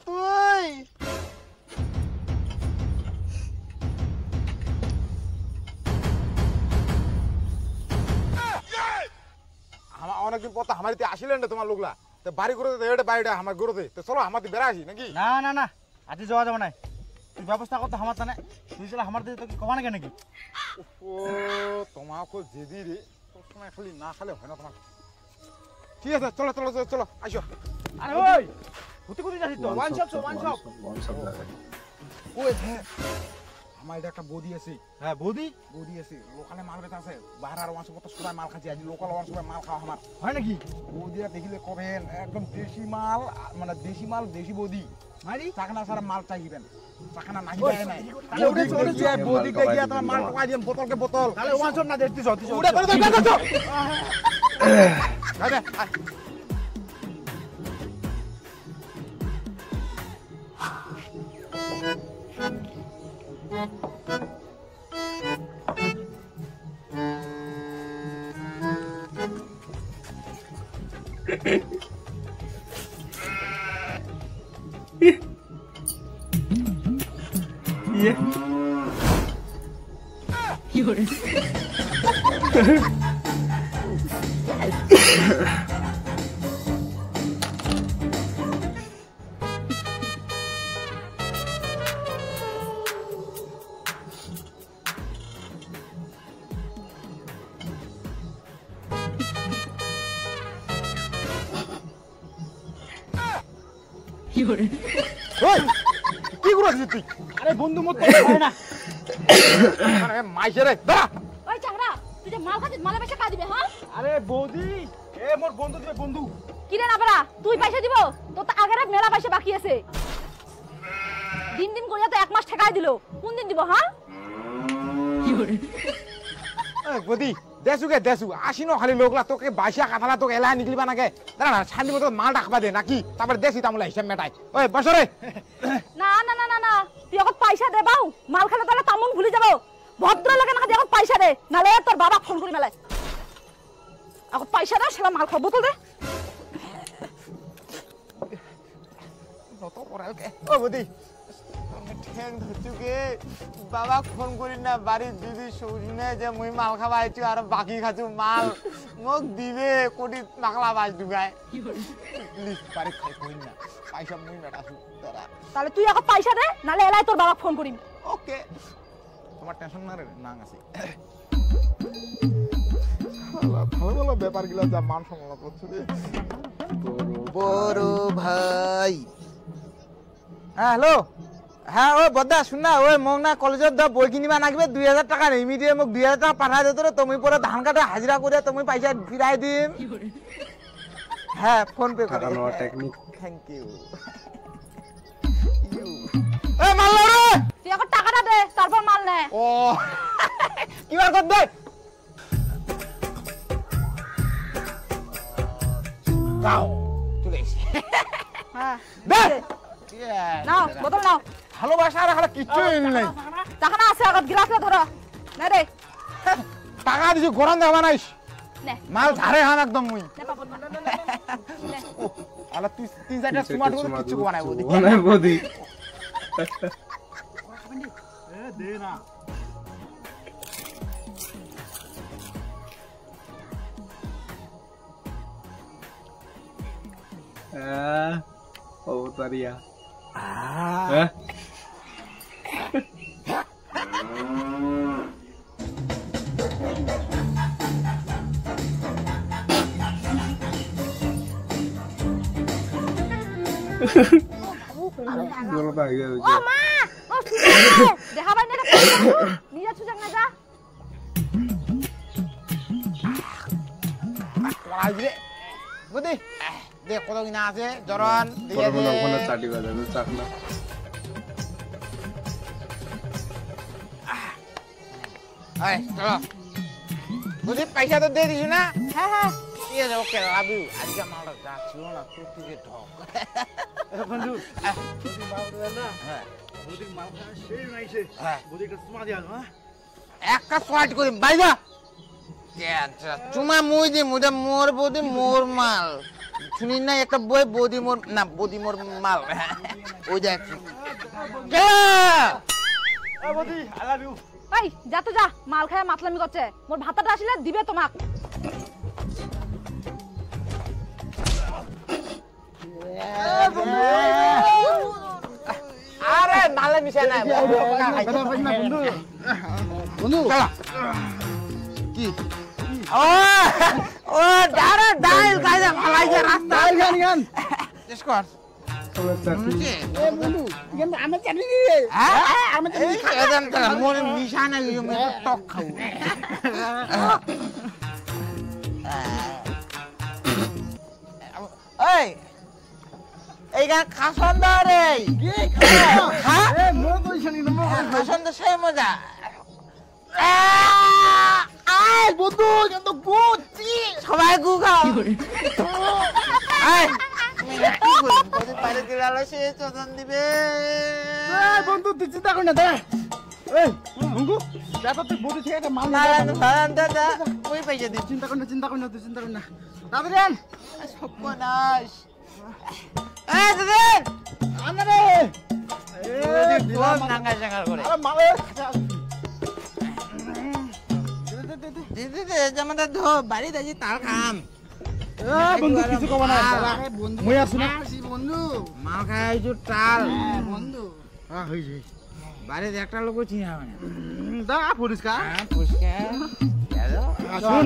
তুই আমার অনেকদিন পর তো আমার আসিলেন না তোমার লোকলা তো বাড়ি করে এটা বাড়িটা আমার গরুতে তো চলো আমার বেড়া আসি নাকি না না না আজ যাওয়া যাবে না তুই ব্যবস্থা করতে আমার তা না তুই চলে আমার দিকে তোকে কমা না কেন নাকি ও তোমাকে যেদি রে সবসময় খালি না খালে হয় না তোমাকে ঠিক আছে চলো চলো চলো চলো আসো আরে ওই হুতি কুতি যাচ্ছিস তো ওয়ান শপ ওই হ্যাঁ আমার এটা একটা বৌদি আছে হ্যাঁ বৌদি বৌদি আছে লোকালে মাল বেচা আছে বাইরে আর ওয়ান শপ সবাই মাল খাচ্ছি আজ লোকাল ওয়ান শপে মাল খাওয়া আমার হয় নাকি বৌদিরা দেখিলে কবেন একদম দেশি মাল মানে দেশি মাল দেশি বৌদি মারি চাকনা সারা মাল চাইবেন চাকনা নাই নাই তাহলে ওটা চলে গিয়ে বৌদিকে গিয়ে তোমার মাল টোকা দিন বোতলকে বোতল তাহলে ওয়ান শট না দেখতে যাও তুই উড়ে করে দাও দাও আরে ওই কি করছিস তুই আরে বন্ধু মত হয় না আরে মাইছে রে দাঁড়া ওই চাকরা তুই যে মাল খাচ্ছিস মালে পয়সা কা দিবে হ্যাঁ আরে বৌদি এ মোর বন্ধু দিবে বন্ধু কি রে না পারা তুই পয়সা দিব তোর তো আগের মেলা পয়সা বাকি আছে দিন দিন করিয়া তো 1 মাস ঠেকাই দিল কোন দিন দিব হ্যাঁ বদি দেসু আসিনো খালি লোকলা তোকে বাইশা কাঁথালা তোকে এলা নিকলিবা নাকে দাঁড়া না শান্তি মতো মাল রাখবা দে নাকি তারপরে দেশি তামলা হিসাব মেটাই ওই বসরে না না না না না তুই এখন পয়সা দে বাউ মাল খেলে তাহলে তামুন ভুলে যাব ভদ্র লাগে না এখন পয়সা দে নালে তোর বাবা ফোন করে মেলায় এখন পয়সা দে সেটা মাল খাবো তো দে কত পড়ালকে ও বদি ঠ্যাং ধরছুকে বাবা ফোন করি না বাড়ি দিদি শুনে যে মুই মাল খাবা আইছু আর বাকি খাচু মাল মোক দিবে কোটি মাকলা বাজ দুগায় প্লিজ বাড়ি খাই কই না পয়সা মুই মেটাছু দাঁড়া তাহলে তুই এখন পয়সা দে নালে এলাই তোর বাবা ফোন করিম ওকে তোমার টেনশন না রে নাং আছে ভালো ভালো ব্যাপার গুলো যা মান সম্মান করছে রে বড় ভাই হ্যাঁ হ্যালো হ্যাঁ ওই বদা শুন না ওই মোক না কলেজত দা বই কিনিবা নাগবে 2000 টাকা ইমিডিয়েট মোক 2000 টাকা পাঠাই দে তো তুমি পরে ধান কাটা হাজিরা করে তুমি পয়সা ফিরাই দিম হ্যাঁ ফোন পে করে টেকনিক থ্যাংক ইউ এ মাল রে তুই এখন টাকাটা দে তারপর মাল নে ও কিবার কর দে দাও চলে এসে হ্যাঁ দে নাও বোতল নাও ভালোবাসা আর হালা কিচ্ছুই নাই টাকা না আছে আগত গ্লাসটা ধরো নে রে টাকা দিছি গরম দেবা নাইস নে মাল ঝাড়ে হাম একদম মুই নে পাপন নে আলা তুই 3-4টা স্মার্ট করে কিচ্ছু বানাইবো দি বদি এ দে না অবতারিয়া ও মা ও দেখা পাই না নিয়ে যাচ্ছ না যা আইরে বুদি দে কত কিনা আছে জরন দিয়ে দে ওখানে চাটি বাজাবে চাকনা এই চলো বুদি পয়সা তো দিয়ে দিছ না হ্যাঁ হ্যাঁ ঠিক আছে ওকে লাভ ইউ আজকে মালটা যা ছিল না তুই থেকে ঢক বন্ধু বৌদি মাল দেবে না হ্যাঁ বৌদির মাল খাওয়া সেই নাইছে হ্যাঁ বৌদি একটা চুমা দিয়া হ্যাঁ একটা সোয়াট করি বাইজা চুমা মুই দি মুদা মোর বৌদি মোর মাল শুনি না একটা বই বৌদি মোর মাল ওই দেখ বৌদি আই লাভ ইউ। এই যা তো যা, মাল খায় মাতলামি করছে। মোর ভাতাটা আসলে দিবে তোমাক। আরে মালে মিশে নাই বন্ধু কি ও ও ডারে ডাইল খাইছে ফালাইছে রাস্তা গান গান ডিসকর্ড এ বন্ধু কেন আমি চাটনি রে আমি তো এজন তো মোর নিশানা আমি টক খাও এই এই গান খাসন রে হ্যাঁ এ মোর কইছনি নমো খাসন তো সেই মজা আই বন্ধু কেন গুচি সবাই গু খাও এই বদি পারে দিলালো সে চন্দন দিবে এ বন্ধু তুই চিন্তা কর না দে এই বন্ধু দেখো তুই বডি থেকে একটা মাল নারায়ণ দাদা ওই পয়সা দিন চিন্তা কর না তুই চিন্তা কর না তাড়াতাড়ি আন সর্বনাশ এই দিদিন আন রে এই দিলাম নাঙ্গা জাঙ্গা করে আরে মালে দিদি দে জামাটা ধো বাড়ি দাজি তাল খাম এ বন্ধু কিছু কব না বন্ধু মই আছো না বন্ধু মাল খাই জু টাল বন্ধু হ্যাঁ হই যাই বাড়িতে একটা লোক চিনা মানে দা পরিষ্কার পুষ্কা শুন